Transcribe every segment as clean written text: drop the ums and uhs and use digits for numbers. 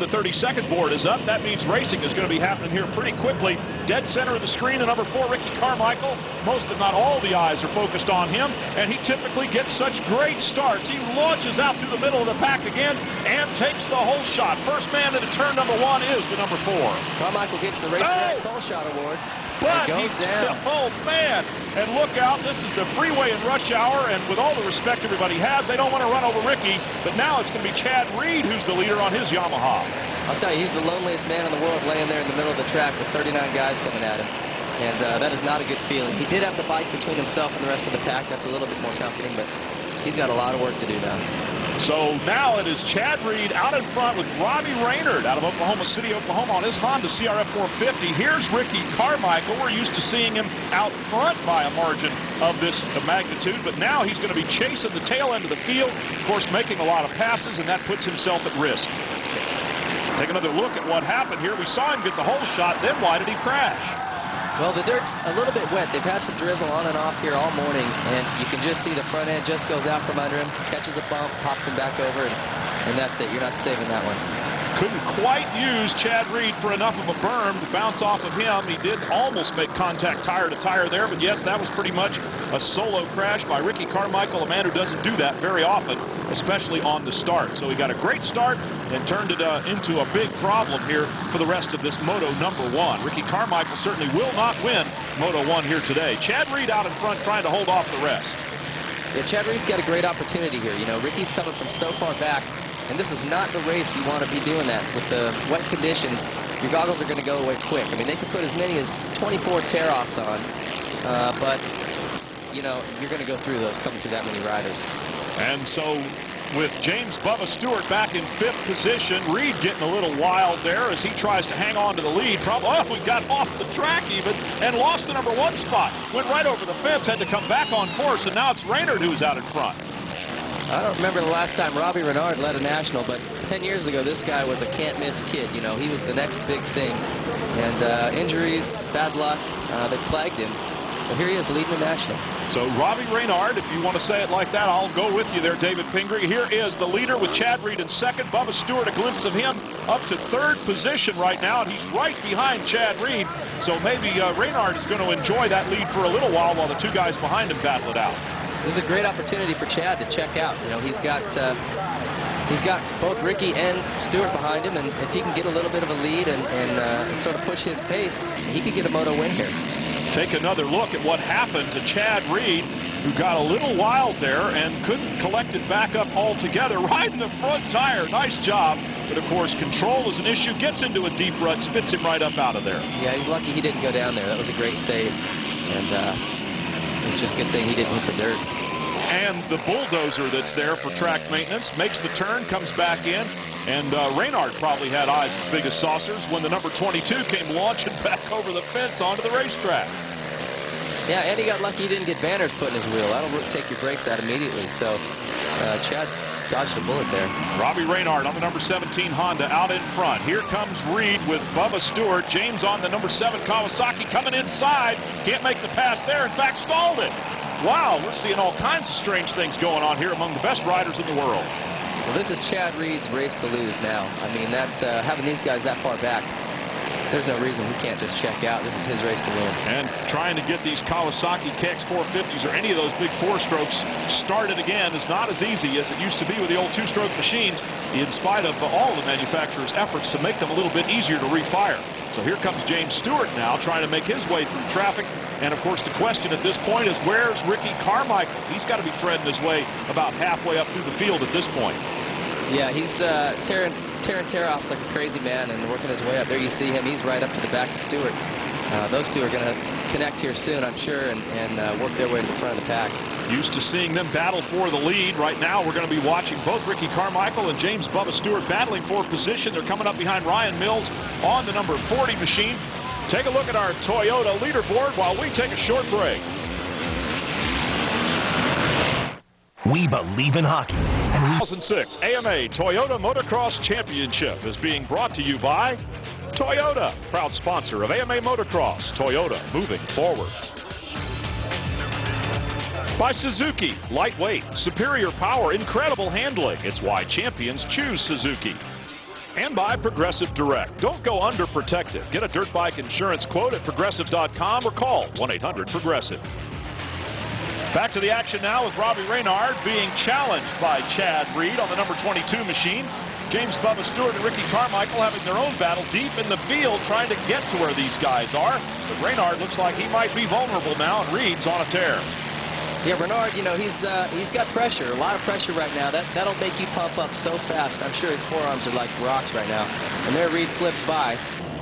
the 32nd board is up. That means racing is going to be happening here pretty quickly. Dead center of the screen, the number 4, Ricky Carmichael. Most, if not all, the eyes are focused on him, and he typically gets such great starts. He launches out through the middle of the pack again and takes the whole shot. First man into turn number 1 is the number 4. Carmichael gets the Racer X Whole Shot Award. But goes down. Oh, man. And look out, this is the freeway in rush hour, and with all the respect everybody has, they don't want to run over Ricky, but now it's going to be Chad Reed who's the leader on his Yamaha. I'll tell you, he's the loneliest man in the world laying there in the middle of the track with 39 guys coming at him. And that is not a good feeling. He did have the bike between himself and the rest of the pack. That's a little bit more comforting, but he's got a lot of work to do now. So now it is Chad Reed out in front with Robbie Raynard out of Oklahoma City, Oklahoma on his Honda CRF 450. Here's Ricky Carmichael. We're used to seeing him out front by a margin of this magnitude, but now he's going to be chasing the tail end of the field, of course making a lot of passes, and that puts himself at risk. Take another look at what happened here. We saw him get the whole shot, then why did he crash? Well, the dirt's a little bit wet. They've had some drizzle on and off here all morning, and you can just see the front end just goes out from under him, catches a bump, pops him back over, and that's it. You're not saving that one. Couldn't quite use Chad Reed for enough of a berm to bounce off of him. He did almost make contact tire to tire there, but yes, that was pretty much a solo crash by Ricky Carmichael, a man who doesn't do that very often, especially on the start. So he got a great start and turned it into a big problem here for the rest of this Moto number 1. Ricky Carmichael certainly will not win Moto 1 here today. Chad Reed out in front trying to hold off the rest. Yeah, Chad Reed's got a great opportunity here. You know, Ricky's coming from so far back, and this is not the race you want to be doing that. With the wet conditions, your goggles are going to go away quick. I mean, they could put as many as 24 tear-offs on, but, you know, you're going to go through those coming through that many riders. And so with James Bubba Stewart back in 5th position, Reed getting a little wild there as he tries to hang on to the lead. Probably got off the track even and lost the number 1 spot. Went right over the fence, had to come back on course, and now it's Raynard who's out in front. I don't remember the last time Robbie Raynard led a national, but 10 years ago, this guy was a can't-miss kid. You know, he was the next big thing. And injuries, bad luck, they plagued him. But here he is leading the national. So Robbie Raynard, if you want to say it like that, I'll go with you there, David Pingree. Here is the leader with Chad Reed in 2nd. Bubba Stewart, a glimpse of him up to 3rd position right now, and he's right behind Chad Reed. So maybe Raynard is going to enjoy that lead for a little while the 2 guys behind him battle it out. This is a great opportunity for Chad to check out. You know, he's got both Ricky and Stewart behind him, and if he can get a little bit of a lead and sort of push his pace, he could get a Moto win here. Take another look at what happened to Chad Reed, who got a little wild there and couldn't collect it back up altogether. Right in the front tire. Nice job. But, of course, control is an issue. Gets into a deep rut, spits him right up out of there. Yeah, he's lucky he didn't go down there. That was a great save. And it's just a good thing he didn't hit the dirt. And the bulldozer that's there for track maintenance makes the turn, comes back in. And Raynard probably had eyes as big as saucers when the number 22 came launching back over the fence onto the racetrack. Yeah, and he got lucky he didn't get Vander's foot in his wheel. That'll take your brakes out immediately. So Chad dodged a bullet there. Robbie Raynard on the number 17 Honda out in front. Here comes Reed with Bubba Stewart. James on the number 7 Kawasaki coming inside. Can't make the pass there. In fact, stalled it. Wow, we're seeing all kinds of strange things going on here among the best riders in the world. Well, this is Chad Reed's race to lose now. I mean, having these guys that far back, there's no reason he can't just check out. This is his race to win. And trying to get these Kawasaki KX 450s or any of those big 4-strokes started again is not as easy as it used to be with the old 2-stroke machines, in spite of all the manufacturers' efforts to make them a little bit easier to refire. So here comes James Stewart now trying to make his way through traffic. And, of course, the question at this point is, where's Ricky Carmichael? He's got to be threading his way about halfway up through the field at this point. Yeah, he's tearing tear-offs like a crazy man and working his way up. There you see him. He's right up to the back of Stewart. Those two are going to connect here soon, I'm sure, and work their way to the front of the pack. Used to seeing them battle for the lead. Right now, we're going to be watching both Ricky Carmichael and James Bubba Stewart battling for position. They're coming up behind Ryan Mills on the number 40 machine. Take a look at our Toyota leaderboard while we take a short break. We believe in hockey. And 2006 AMA Toyota Motocross Championship is being brought to you by Toyota, proud sponsor of AMA Motocross. Toyota, moving forward. By Suzuki, lightweight, superior power, incredible handling. It's why champions choose Suzuki. And by Progressive Direct. Don't go underprotected. Get a dirt bike insurance quote at progressive.com or call 1-800-PROGRESSIVE. Back to the action now with Robbie Reynard being challenged by Chad Reed on the number 22 machine. James Bubba Stewart and Ricky Carmichael having their own battle deep in the field trying to get to where these guys are. But Reynard looks like he might be vulnerable now, and Reed's on a tear. Yeah, Bernard, you know, he's got pressure, a lot of pressure right now. That'll make you pump up so fast. I'm sure his forearms are like rocks right now. And there Reed slips by,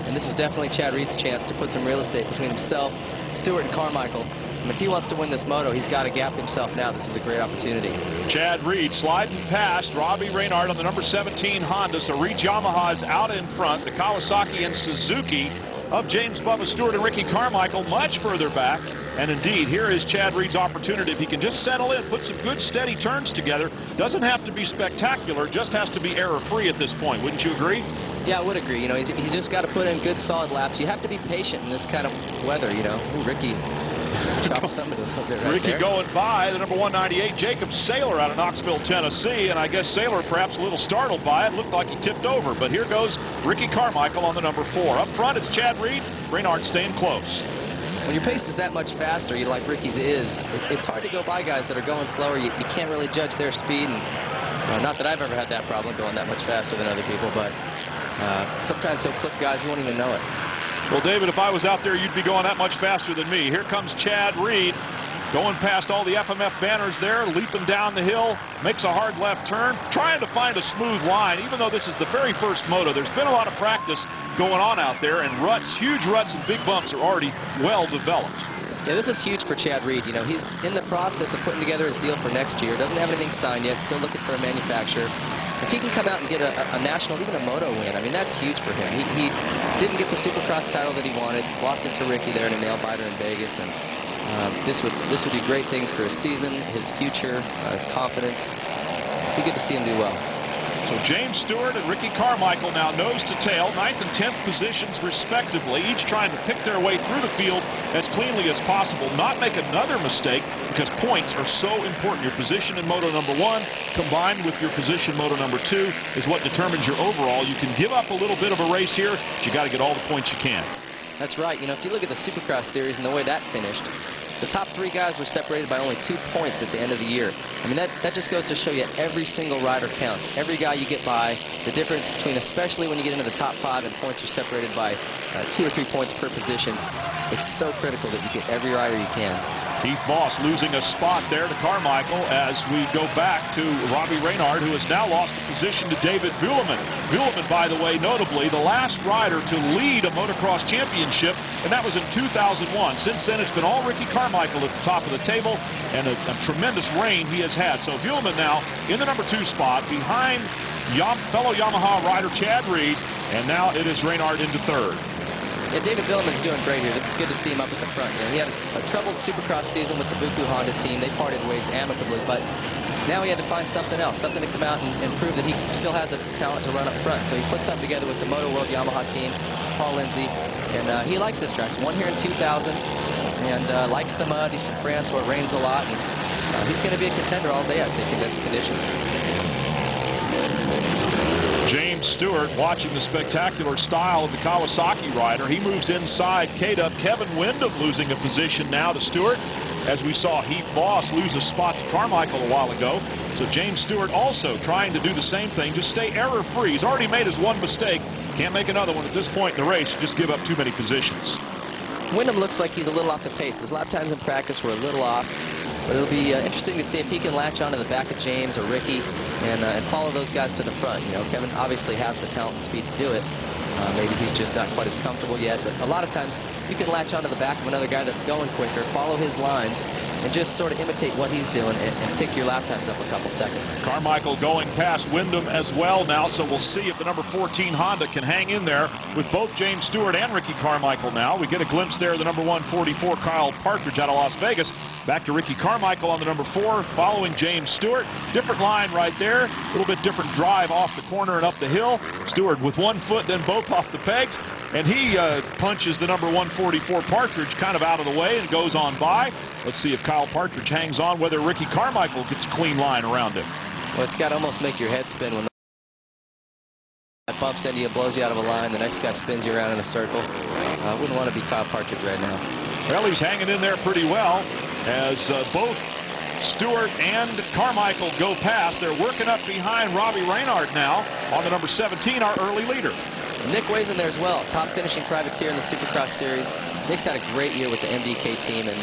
and this is definitely Chad Reed's chance to put some real estate between himself, Stewart, and Carmichael. And if he wants to win this moto, he's got to gap himself now. This is a great opportunity. Chad Reed sliding past Robbie Reynard on the number 17 Honda. So Reed Yamaha is out in front. The Kawasaki and Suzuki of James Bubba Stewart and Ricky Carmichael much further back. And indeed, here is Chad Reed's opportunity. If he can just settle in, put some good steady turns together, doesn't have to be spectacular, just has to be error-free at this point. Wouldn't you agree? Yeah, I would agree. You know, he's just got to put in good, solid laps. You have to be patient in this kind of weather, you know. Ooh, Ricky chopped somebody a little bit right Ricky there. going by the number 198, Jacob Saylor out of Knoxville, Tennessee. And I guess Saylor perhaps a little startled by it. Looked like he tipped over. But here goes Ricky Carmichael on the number 4. Up front, it's Chad Reed. Reynard staying close. When your pace is that much faster, like Ricky's is, it's hard to go by guys that are going slower. You can't really judge their speed. And not that I've ever had that problem going that much faster than other people, but sometimes he'll clip guys who won't even know it. Well, David, if I was out there, you'd be going that much faster than me. Here comes Chad Reed, going past all the FMF banners there, leaping down the hill, makes a hard left turn, trying to find a smooth line. Even though this is the very first moto, there's been a lot of practice going on out there, and ruts, huge ruts and big bumps are already well developed. Yeah, this is huge for Chad Reed. You know, he's in the process of putting together his deal for next year. Doesn't have anything signed yet, still looking for a manufacturer. If he can come out and get a national, even a moto win, I mean, that's huge for him. He didn't get the Supercross title that he wanted, lost it to Ricky there in a nail-biter in Vegas, and this would be great things for his season, his future, his confidence. It'd be good to see him do well. So James Stewart and Ricky Carmichael now nose to tail, 9th and 10th positions respectively, each trying to pick their way through the field as cleanly as possible, not make another mistake, because points are so important. Your position in Moto number 1 combined with your position Moto number 2 is what determines your overall. You can give up a little bit of a race here, but you got to get all the points you can. That's right. You know, if you look at the Supercross series and the way that finished, the top 3 guys were separated by only 2 points at the end of the year. I mean, that just goes to show you every single rider counts. Every guy you get by, the difference between, especially when you get into the top 5 and points are separated by 2 or 3 points per position, it's so critical that you get every rider you can. Keith Moss losing a spot there to Carmichael as we go back to Robbie Reynard, who has now lost the position to David Vuillemin. Vuillemin, by the way, notably the last rider to lead a motocross championship, and that was in 2001. Since then, it's been all Ricky Carmichael at the top of the table, and a tremendous reign he has had. So Vuillemin now in the number 2 spot behind fellow Yamaha rider Chad Reed, and now it is Reynard into 3rd. Yeah, David Vuillemin's doing great here. It's good to see him up at the front. You know, he had a troubled Supercross season with the Buku Honda team. They parted ways amicably, but now he had to find something else, something to come out and prove that he still has the talent to run up front. So he put something together with the Moto World Yamaha team, Paul Lindsay, and he likes this track. He's won here in 2000 and likes the mud. He's from France where it rains a lot, and he's going to be a contender all day, I think, in these conditions. James Stewart watching the spectacular style of the Kawasaki rider. He moves inside K-Dub. Kevin Windham losing a position now to Stewart, as we saw Heath Voss lose a spot to Carmichael a while ago. So James Stewart also trying to do the same thing, just stay error-free. He's already made his 1 mistake. Can't make another one at this point in the race. Just give up too many positions. Windham looks like he's a little off the pace. His lap times in practice were a little off. But it'll be interesting to see if he can latch onto the back of James or Ricky and follow those guys to the front. You know, Kevin obviously has the talent and speed to do it. Maybe he's just not quite as comfortable yet. But a lot of times you can latch onto the back of another guy that's going quicker, follow his lines, and just sort of imitate what he's doing and pick your lap times up a couple seconds. Carmichael going past Windham as well now, so we'll see if the number 14 Honda can hang in there with both James Stewart and Ricky Carmichael now. We get a glimpse there of the number 144 Kyle Partridge out of Las Vegas. Back to Ricky Carmichael on the number 4, following James Stewart. Different line right there, a little bit different drive off the corner and up the hill. Stewart with 1 foot, then both off the pegs. And he punches the number 144 Partridge kind of out of the way and goes on by. Let's see if Kyle Partridge hangs on, whether Ricky Carmichael gets a clean line around him. Well, it's got to almost make your head spin when bumps into you, blows you out of a line. The next guy spins you around in a circle. I wouldn't want to be Kyle Partridge right now. Well, he's hanging in there pretty well as both Stewart and Carmichael go past. They're working up behind Robbie Reynard now on the number 17, our early leader. Nick Way's in there as well, top finishing privateer in the Supercross series. Nick's had a great year with the MDK team, and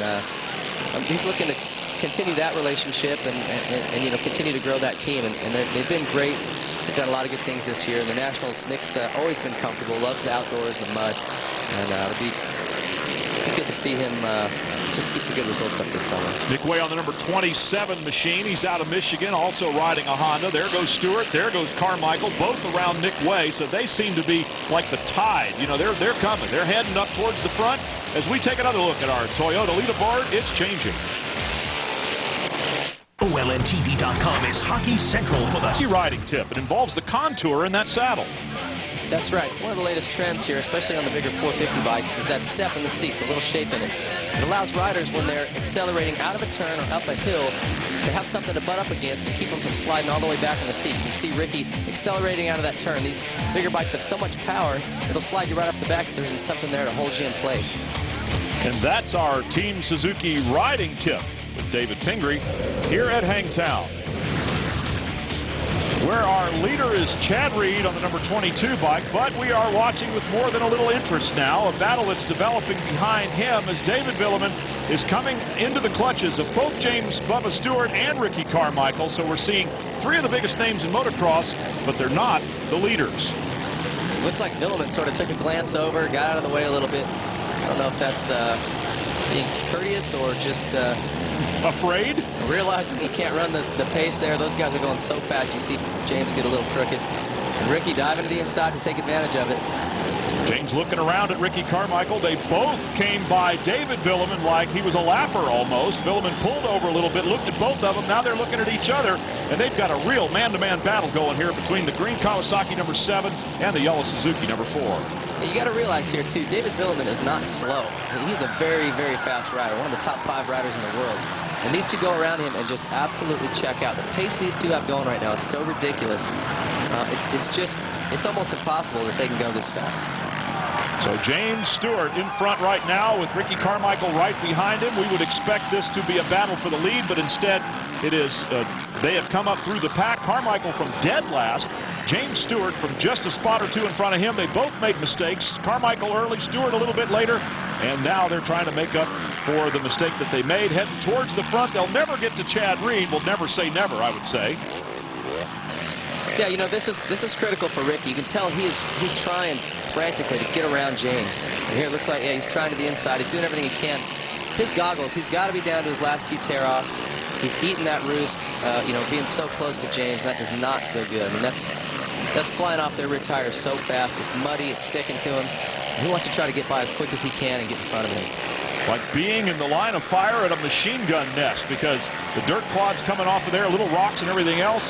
he's looking to continue that relationship and you know, continue to grow that team. And they've been great. They've done a lot of good things this year. In the Nationals, Nick's always been comfortable, loves the outdoors, the mud, and it'll be good to see him just keep the good results up this summer. Nick Way on the number 27 machine. He's out of Michigan, also riding a Honda. There goes Stewart. There goes Carmichael, both around Nick Way. So they seem to be like the tide. You know, they're coming. They're heading up towards the front. As we take another look at our Toyota leaderboard, it's changing. OLNTV.com is Hockey Central for the Key riding tip. It involves the contour in that saddle. That's right. One of the latest trends here, especially on the bigger 450 bikes, is that step in the seat, the little shape in it. It allows riders, when they're accelerating out of a turn or up a hill, to have something to butt up against to keep them from sliding all the way back in the seat. You can see Ricky accelerating out of that turn. These bigger bikes have so much power, it'll slide you right up the back if there isn't something there to hold you in place. And that's our Team Suzuki riding tip with David Pingree here at Hangtown, where our leader is Chad Reed on the number 22 bike, but we are watching with more than a little interest now, a battle that's developing behind him as David Villeman is coming into the clutches of both James Bubba Stewart and Ricky Carmichael. So we're seeing three of the biggest names in motocross, but they're not the leaders. Looks like Villeman sort of took a glance over, got out of the way a little bit. I don't know if that's being courteous or just afraid? Realizing he can't run the pace there. Those guys are going so fast, you see James get a little crooked. And Ricky diving to the inside to take advantage of it. James looking around at Ricky Carmichael. They both came by David Villeman like he was a lapper almost. Villeman pulled over a little bit, looked at both of them. Now they're looking at each other, and they've got a real man-to-man battle going here between the green Kawasaki number 7 and the yellow Suzuki number 4. You got to realize here, too, David Villeman is not slow. He's a very, very fast rider, one of the top 5 riders in the world. And these two go around him and just absolutely check out. The pace these two have going right now is so ridiculous. It's almost impossible that they can go this fast. So James Stewart in front right now with Ricky Carmichael right behind him. We would expect this to be a battle for the lead, but instead it is they have come up through the pack. Carmichael from dead last. James Stewart from just a spot or two in front of him. They both made mistakes. Carmichael early, Stewart a little bit later. And now they're trying to make up for the mistake that they made. Heading towards the front. They'll never get to Chad Reed. We'll never say never, I would say. Yeah, you know, this is critical for Ricky. You can tell he's trying frantically to get around James. And here it looks like, yeah, he's trying to the inside. He's doing everything he can. His goggles, he's got to be down to his last 2 tear-offs. He's eating that roost, you know, being so close to James. That does not feel good. I mean, that's flying off their rear tires so fast. It's muddy. It's sticking to him. He wants to try to get by as quick as he can and get in front of him. Like being in the line of fire at a machine gun nest, because the dirt clods coming off of there, little rocks and everything else.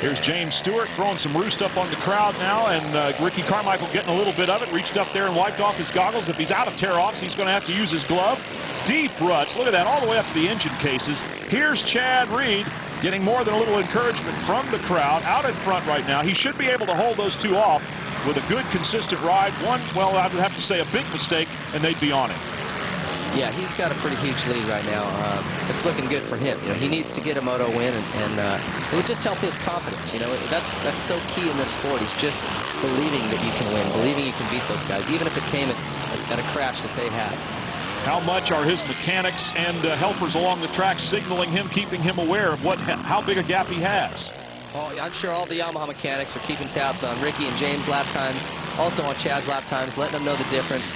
Here's James Stewart throwing some roost up on the crowd now, and Ricky Carmichael getting a little bit of it. Reached up there and wiped off his goggles. If he's out of tear-offs, he's going to have to use his glove. Deep ruts. Look at that, all the way up to the engine cases. Here's Chad Reed getting more than a little encouragement from the crowd out in front right now. He should be able to hold those two off with a good, consistent ride. One, well, I would have to say a big mistake, and they'd be on it. Yeah, he's got a pretty huge lead right now. It's looking good for him. You know, he needs to get a moto win, and it would just help his confidence. You know, that's so key in this sport. He's just believing that you can win, believing you can beat those guys, even if it came at a crash that they had. How much are his mechanics and helpers along the track signaling him, keeping him aware of how big a gap he has? Oh, I'm sure all the Yamaha mechanics are keeping tabs on Ricky and James' lap times, also on Chad's lap times, letting them know the difference,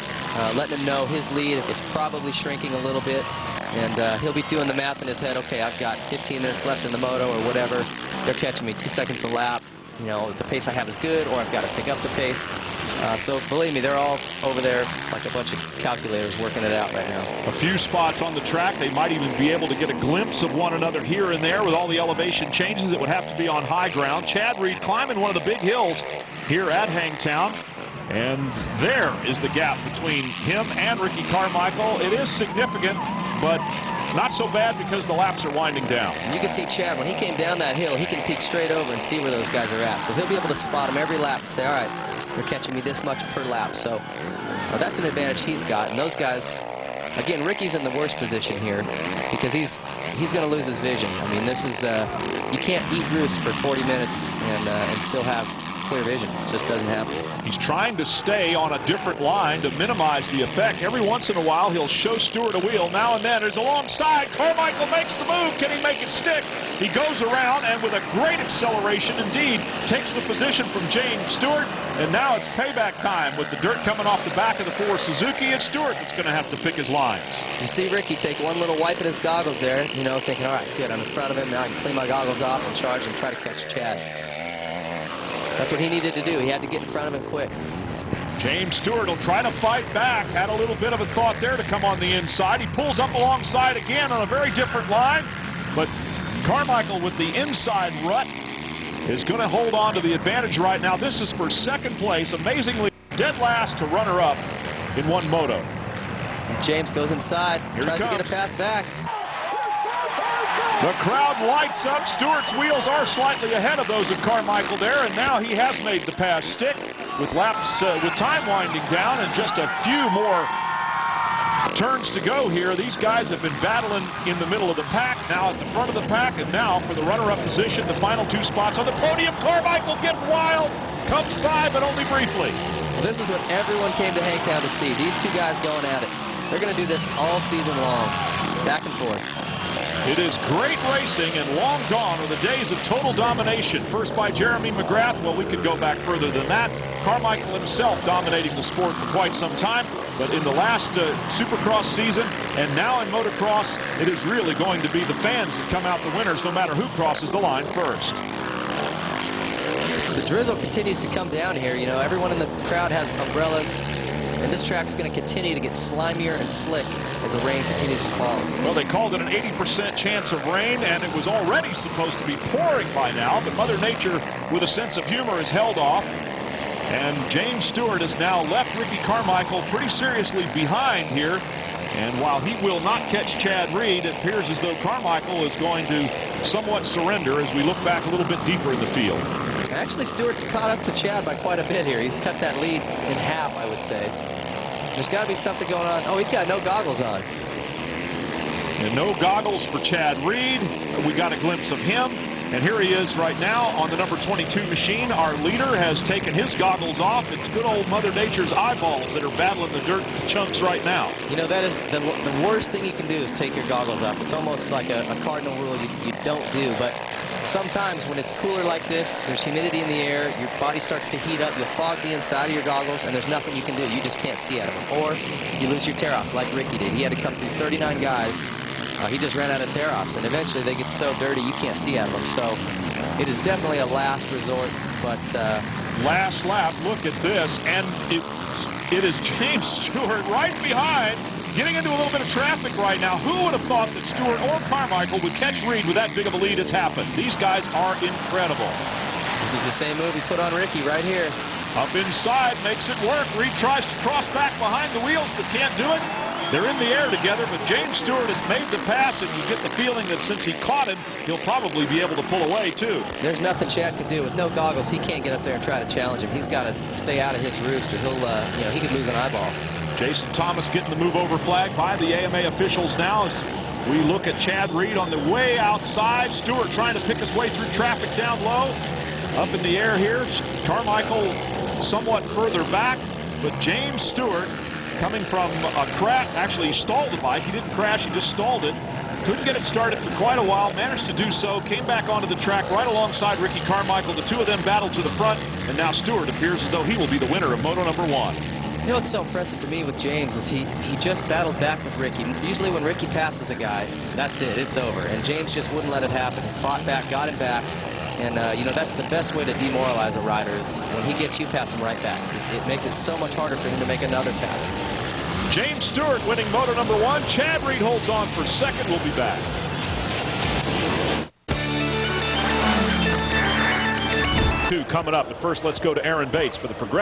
letting him know his lead. It's probably shrinking a little bit, and he'll be doing the math in his head. Okay, I've got 15 minutes left in the moto or whatever. They're catching me 2 seconds a lap. You know, the pace I have is good, or I've got to pick up the pace. So believe me, they're all over there like a bunch of calculators working it out right now. A few spots on the track, they might even be able to get a glimpse of one another here and there with all the elevation changes. It would have to be on high ground. Chad Reed climbing one of the big hills here at Hangtown. And there is the gap between him and Ricky Carmichael. It is significant, but Not so bad because the laps are winding down. And you can see Chad, when he came down that hill, he can peek straight over and see where those guys are at. So he'll be able to spot them every lap and say, all right, they're catching me this much per lap. So that's an advantage he's got. And those guys, again, Ricky's in the worst position here because he's going to lose his vision. I mean, this is, you can't eat roost for 40 minutes and still have clear vision. It just doesn't happen. He's trying to stay on a different line to minimize the effect. Every once in a while, he'll show Stewart a wheel. Now and then, there's a long side. Carmichael makes the move. Can he make it stick? He goes around and with a great acceleration, indeed, takes the position from James Stewart. And now it's payback time with the dirt coming off the back of the Ford Suzuki. It's Stewart that's going to have to pick his lines. You see Ricky take one little wipe at his goggles there, you know, thinking, all right, good, I'm in front of him. Now I can clean my goggles off and charge and try to catch Chad. That's what he needed to do. He had to get in front of him quick. James Stewart will try to fight back. Had a little bit of a thought there to come on the inside. He pulls up alongside again on a very different line. But Carmichael with the inside rut is going to hold on to the advantage right now. This is for second place. Amazingly, dead last to runner-up in one moto. James goes inside, tries to get a pass back. The crowd lights up. Stewart's wheels are slightly ahead of those of Carmichael there, and now he has made the pass stick with laps, with time winding down and just a few more turns to go here. These guys have been battling in the middle of the pack, now at the front of the pack, and now for the runner-up position, the final two spots on the podium. Carmichael getting wild, comes by, but only briefly. This is what everyone came to Hangtown to see. These two guys going at it. They're going to do this all season long, back and forth. It is great racing, and long gone are the days of total domination. First by Jeremy McGrath. Well, we could go back further than that. Carmichael himself dominating the sport for quite some time. But in the last Supercross season, and now in Motocross, it is really going to be the fans that come out the winners, no matter who crosses the line first. The drizzle continues to come down here. You know, everyone in the crowd has umbrellas. And this track's going to continue to get slimier and slick as the rain continues to fall. Well, they called it an 80% chance of rain, and it was already supposed to be pouring by now, but Mother Nature, with a sense of humor, has held off. And James Stewart has now left Ricky Carmichael pretty seriously behind here. And while he will not catch Chad Reed, it appears as though Carmichael is going to somewhat surrender as we look back a little bit deeper in the field. Actually, Stewart's caught up to Chad by quite a bit here. He's cut that lead in half, I would say. There's got to be something going on. Oh, he's got no goggles on. And no goggles for Chad Reed. We got a glimpse of him. And here he is right now on the number 22 machine. Our leader has taken his goggles off. It's good old Mother Nature's eyeballs that are battling the dirt chunks right now. You know, that is the worst thing you can do is take your goggles off. It's almost like a cardinal rule you don't do. But sometimes when it's cooler like this, there's humidity in the air, your body starts to heat up, you'll fog the inside of your goggles, and there's nothing you can do. You just can't see out of them. Or you lose your tear-offs like Ricky did. He had to come through 39 guys. He just ran out of tear-offs, and eventually they get so dirty you can't see out of them. So it is definitely a last resort, but... last lap, look at this, and it is James Stewart right behind, getting into a little bit of traffic right now. Who would have thought that Stewart or Carmichael would catch Reed with that big of a lead? It's happened. These guys are incredible. This is the same move he put on Ricky right here. Up inside, makes it work. Reed tries to cross back behind the wheels, but can't do it. They're in the air together, but James Stewart has made the pass, and you get the feeling that since he caught him, he'll probably be able to pull away, too. There's nothing Chad can do. With no goggles, he can't get up there and try to challenge him. He's got to stay out of his roost, or he'll, he could lose an eyeball. Jason Thomas getting the move over flag by the AMA officials now as we look at Chad Reed on the way outside. Stewart trying to pick his way through traffic down low. Up in the air here, Carmichael somewhat further back, but James Stewart coming from a crash. Actually, he stalled the bike. He didn't crash, he just stalled it. Couldn't get it started for quite a while, managed to do so, came back onto the track right alongside Ricky Carmichael. The two of them battled to the front, and now Stewart appears as though he will be the winner of Moto number 1. You know what's so impressive to me with James is he just battled back with Ricky. Usually when Ricky passes a guy, that's it, it's over. And James just wouldn't let it happen. He fought back, got him back. And, you know, that's the best way to demoralize a rider is when he gets you, pass him right back. It makes it so much harder for him to make another pass. James Stewart winning Moto number 1. Chad Reed holds on for second. We'll be back. Two coming up. But first, let's go to Aaron Bates for the progression.